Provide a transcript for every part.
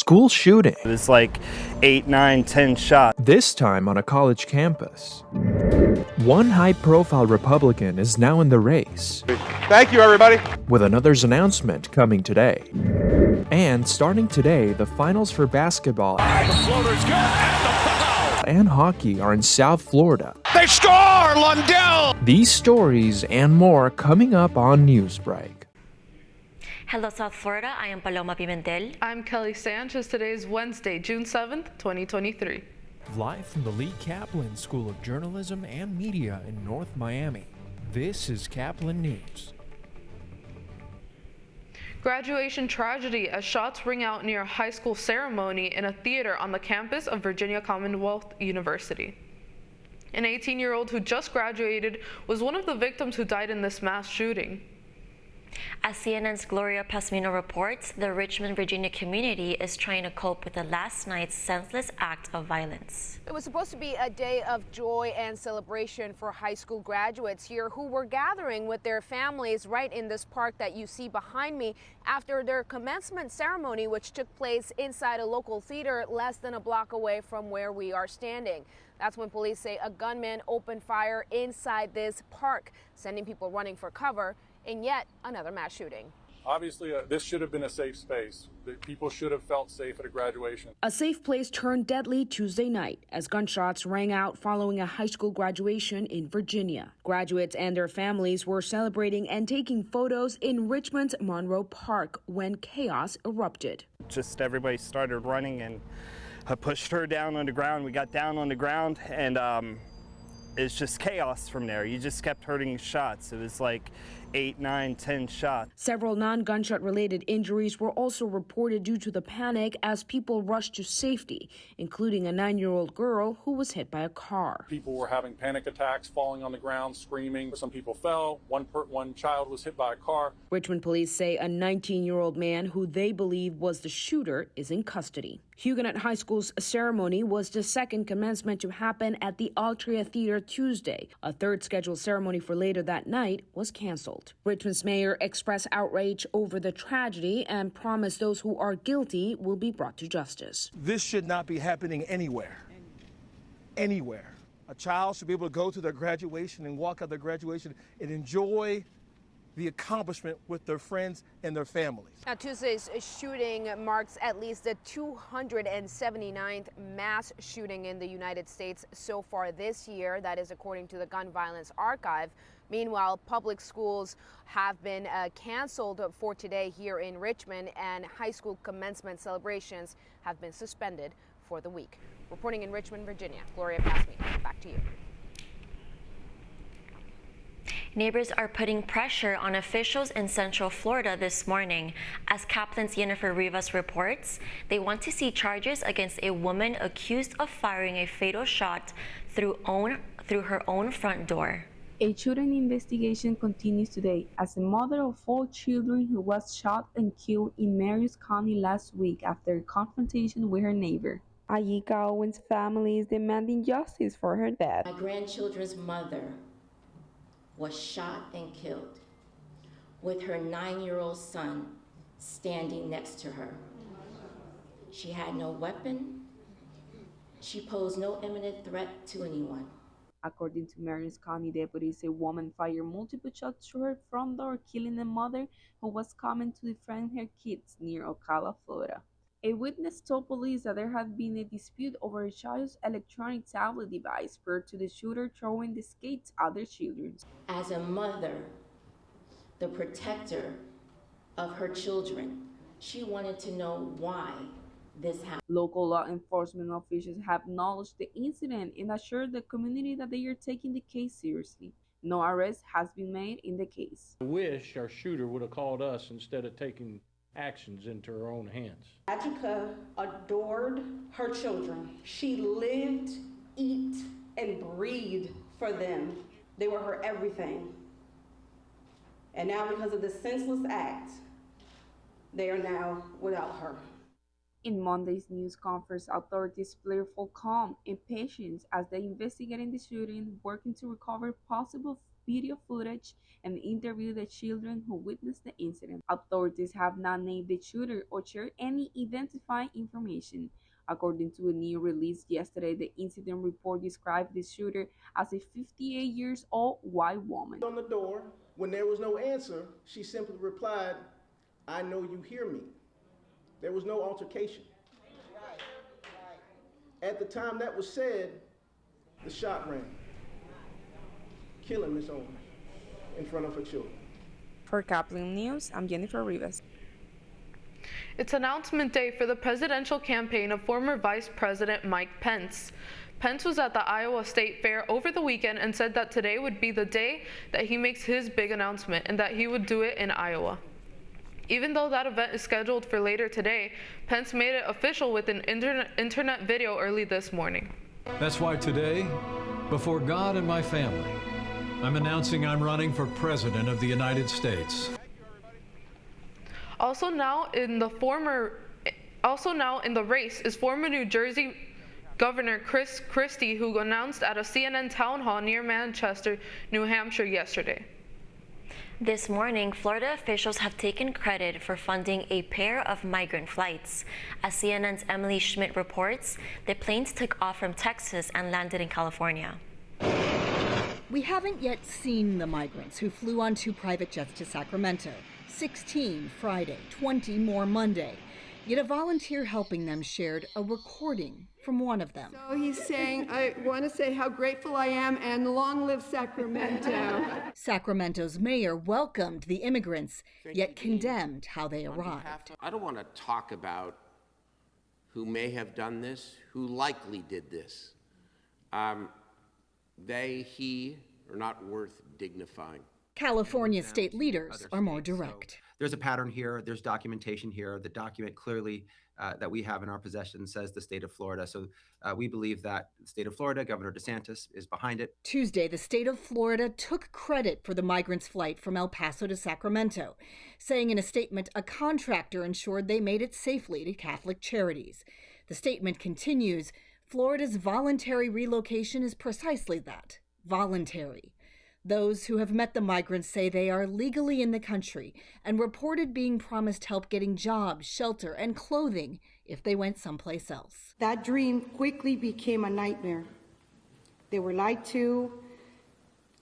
school shooting. It was like 8, 9, 10 shots. This time on a college campus. One high-profile Republican is now in the race. Thank you, everybody. With another's announcement coming today. And starting today, the finals for basketball and hockey are in South Florida. They score, Lundell! These stories and more coming up on Newsbreak. Hello, South Florida. I am Paloma Pimentel. I'm Kelly Sanchez. Today is Wednesday, June 7th, 2023. Live from the Lee Caplin School of Journalism and Media in North Miami, this is Caplin News. Graduation tragedy as shots ring out near a high school ceremony in a theater on the campus of Virginia Commonwealth University. An 18-year-old who just graduated was one of the victims who died in this mass shooting. As CNN's Gloria Pasmino reports, the Richmond, Virginia community is trying to cope with the last night's senseless act of violence. It was supposed to be a day of joy and celebration for high school graduates here who were gathering with their families right in this park that you see behind me after their commencement ceremony, which took place inside a local theater less than a block away from where we are standing. That's when police say a gunman opened fire inside this park, sending people running for cover in yet another mass shooting. Obviously, this should have been a safe space. People should have felt safe at a graduation. A safe place turned deadly Tuesday night as gunshots rang out following a high school graduation in Virginia. Graduates and their families were celebrating and taking photos in Richmond's Monroe Park when chaos erupted. Just everybody started running and I pushed her down on the ground. We got down on the ground and it's just chaos from there. You just kept hearing shots. It was like 8, 9, 10 shots. Several non-gunshot related injuries were also reported due to the panic as people rushed to safety, including a 9-year-old girl who was hit by a car. People were having panic attacks, falling on the ground, screaming. Some people fell. One child was hit by a car. Richmond police say a 19-year-old man who they believe was the shooter is in custody. Huguenot High School's ceremony was the second commencement to happen at the Altria Theater Tuesday. A third scheduled ceremony for later that night was canceled. Richmond's mayor expressed outrage over the tragedy and promised those who are guilty will be brought to justice. This should not be happening anywhere. Anywhere. A child should be able to go to their graduation and walk out their graduation and enjoy the accomplishment with their friends and their families. Now, Tuesday's shooting marks at least the 279th mass shooting in the United States so far this year. That is according to the Gun Violence Archive. Meanwhile, public schools have been canceled for today here in Richmond, and high school commencement celebrations have been suspended for the week. Reporting in Richmond, Virginia, Gloria Pasmino, back to you. Neighbors are putting pressure on officials in Central Florida this morning. As Caplin's Jennifer Rivas reports, they want to see charges against a woman accused of firing a fatal shot through her own front door. A shooting investigation continues today as a mother of 4 children who was shot and killed in Marius County last week after a confrontation with her neighbor. Ayika Owen's family is demanding justice for her death. My grandchildren's mother was shot and killed with her 9-year-old son standing next to her. She had no weapon. She posed no imminent threat to anyone. According to Marius County deputies, a woman fired multiple shots through her front door, killing a mother who was coming to defend her kids near Ocala, Florida. A witness told police that there had been a dispute over a child's electronic tablet device prior to the shooter throwing the skates at their children. As a mother, the protector of her children, she wanted to know why this happened. Local law enforcement officials have acknowledged the incident and assured the community that they are taking the case seriously. No arrest has been made in the case. I wish our shooter would have called us instead of taking actions into her own hands. Ajika adored her children. She lived, eat, and breathed for them. They were her everything. And now because of this senseless act, they are now without her. In Monday's news conference, authorities displayed full calm and patience as they investigate the shooting, working to recover possible video footage and interviewed the children who witnessed the incident. Authorities have not named the shooter or shared any identifying information. According to a new release yesterday, the incident report described the shooter as a 58-year-old white woman. On the door, when there was no answer, she simply replied, "I know you hear me." There was no altercation. At the time that was said, the shot rang, killing Miss Owens in front of her children. For Caplin News, I'm Jennifer Rivas. It's announcement day for the presidential campaign of former Vice President Mike Pence. Pence was at the Iowa State Fair over the weekend and said that today would be the day that he makes his big announcement and that he would do it in Iowa. Even though that event is scheduled for later today, Pence made it official with an internet video early this morning. That's why today, before God and my family, I'm announcing I'm running for President of the United States. Also now in the race is former New Jersey Governor Chris Christie, who announced at a CNN town hall near Manchester, New Hampshire yesterday. This morning, Florida officials have taken credit for funding a pair of migrant flights. As CNN's Emily Schmidt reports, the planes took off from Texas and landed in California. We haven't yet seen the migrants who flew on 2 private jets to Sacramento. 16 Friday, 20 more Monday. Yet a volunteer helping them shared a recording from one of them. So he's saying, "I want to say how grateful I am and long live Sacramento." Sacramento's mayor welcomed the immigrants, yet condemned how they arrived. I don't want to talk about who may have done this, who likely did this. He are not worth dignifying. California state leaders are more direct. There's a pattern here. There's documentation here. The document clearly that we have in our possession says the state of Florida. So we believe that the state of Florida, Governor DeSantis, is behind it. Tuesday, the state of Florida took credit for the migrants' flight from El Paso to Sacramento, saying in a statement a contractor ensured they made it safely to Catholic charities. The statement continues, Florida's voluntary relocation is precisely that, voluntary. Those who have met the migrants say they are legally in the country and reported being promised help getting jobs, shelter, and clothing if they went someplace else. That dream quickly became a nightmare. They were lied to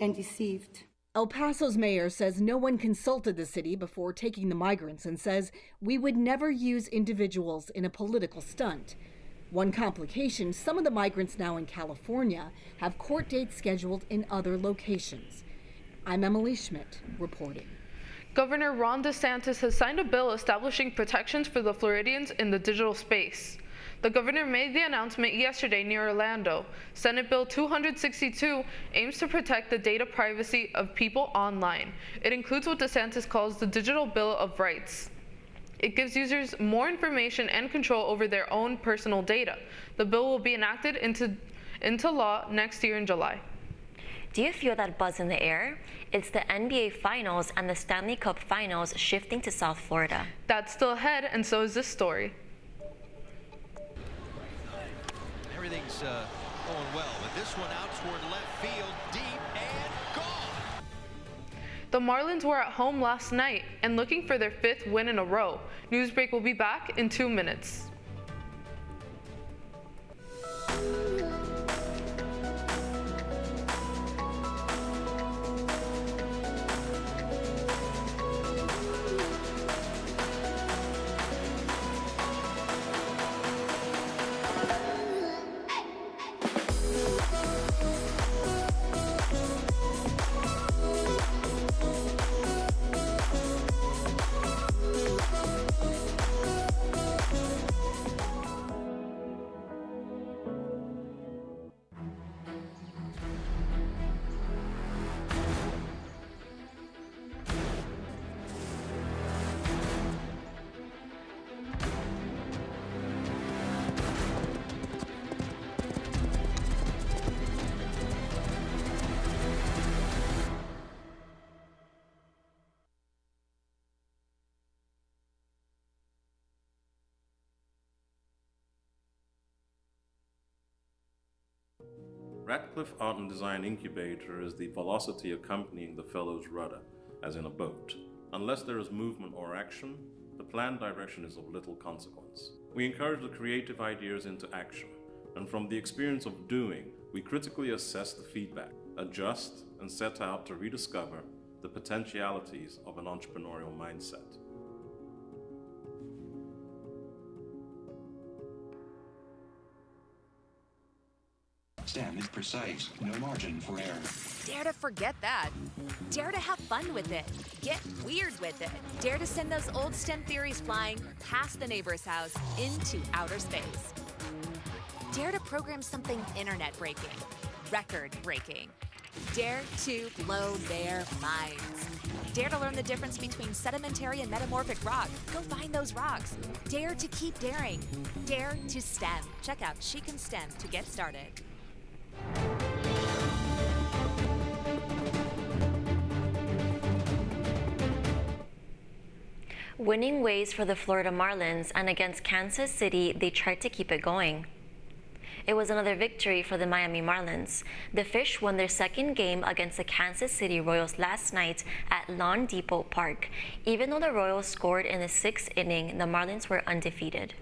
and deceived. El Paso's mayor says no one consulted the city before taking the migrants and says we would never use individuals in a political stunt. One complication, some of the migrants now in California have court dates scheduled in other locations. I'm Emily Schmidt, reporting. Governor Ron DeSantis has signed a bill establishing protections for the Floridians in the digital space. The governor made the announcement yesterday near Orlando. Senate Bill 262 aims to protect the data privacy of people online. It includes what DeSantis calls the Digital Bill of Rights. It gives users more information and control over their own personal data. The bill will be enacted into law next year in July. Do you feel that buzz in the air? It's the NBA Finals and the Stanley Cup Finals shifting to South Florida. That's still ahead, and so is this story. Everything's going well, but this one out toward left field, deep and gone. The Marlins were at home last night and looking for their 5th win in a row. Newsbreak will be back in 2 minutes. Radcliffe Art and Design Incubator is the velocity accompanying the fellow's rudder, as in a boat. Unless there is movement or action, the planned direction is of little consequence. We encourage the creative ideas into action, and from the experience of doing, we critically assess the feedback, adjust, and set out to rediscover the potentialities of an entrepreneurial mindset. Stem is precise, no margin for error. Dare to forget that. Dare to have fun with it. Get weird with it. Dare to send those old STEM theories flying past the neighbor's house into outer space. Dare to program something internet-breaking, record-breaking. Dare to blow their minds. Dare to learn the difference between sedimentary and metamorphic rock. Go find those rocks. Dare to keep daring. Dare to STEM. Check out She Can STEM to get started. Winning ways for the Florida Marlins, and against Kansas City, they tried to keep it going. It was another victory for the Miami Marlins. The Fish won their second game against the Kansas City Royals last night at Lawn Depot Park. Even though the Royals scored in the 6th inning, the Marlins were undefeated.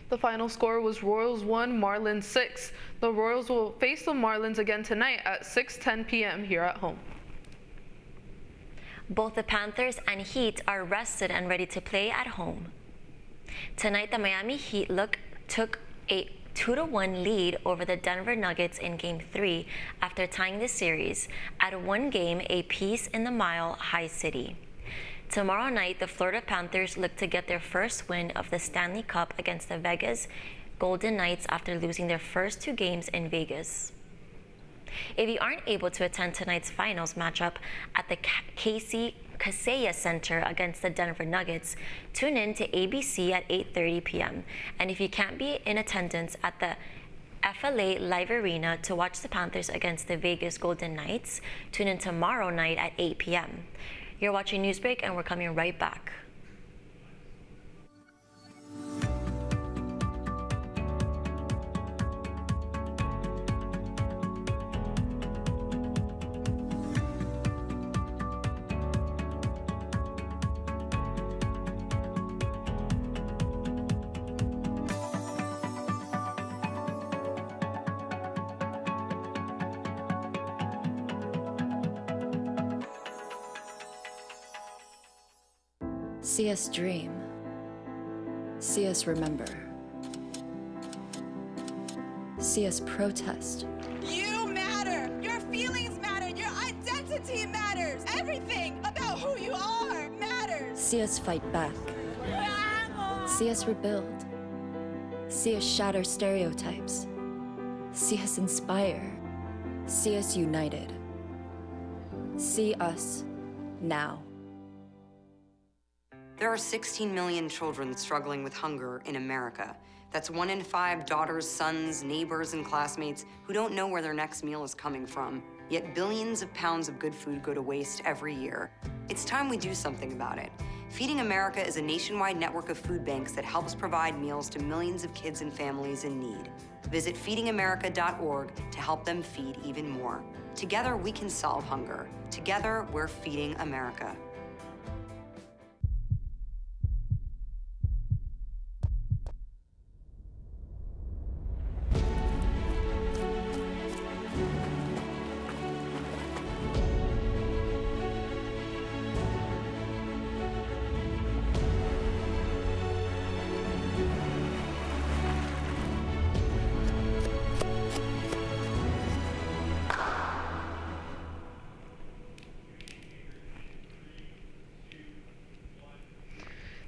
The final score was Royals 1, Marlins 6. The Royals will face the Marlins again tonight at 6:10 p.m. here at home. Both the Panthers and Heat are rested and ready to play at home. Tonight, the Miami Heat took a 2-1 lead over the Denver Nuggets in Game 3 after tying the series at one game apiece in the Mile High City. Tomorrow night, the Florida Panthers look to get their first win of the Stanley Cup against the Vegas Golden Knights after losing their first 2 games in Vegas. If you aren't able to attend tonight's finals matchup at the Kaseya Center against the Denver Nuggets, tune in to ABC at 8:30 p.m. And if you can't be in attendance at the FLA Live Arena to watch the Panthers against the Vegas Golden Knights, tune in tomorrow night at 8 p.m. You're watching Newsbreak, and we're coming right back. See us dream. See us remember. See us protest. You matter. Your feelings matter. Your identity matters. Everything about who you are matters. See us fight back. See us rebuild. See us shatter stereotypes. See us inspire. See us united. See us now. There are 16 million children struggling with hunger in America. That's 1 in 5 daughters, sons, neighbors, and classmates who don't know where their next meal is coming from. Yet billions of pounds of good food go to waste every year. It's time we do something about it. Feeding America is a nationwide network of food banks that helps provide meals to millions of kids and families in need. Visit feedingamerica.org to help them feed even more. Together, we can solve hunger. Together, we're feeding America.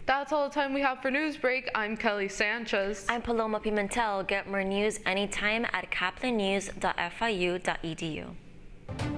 That's all the time we have for Newsbreak. I'm Kelly Sanchez. I'm Paloma Pimentel. Get more news anytime at caplinnews.fiu.edu.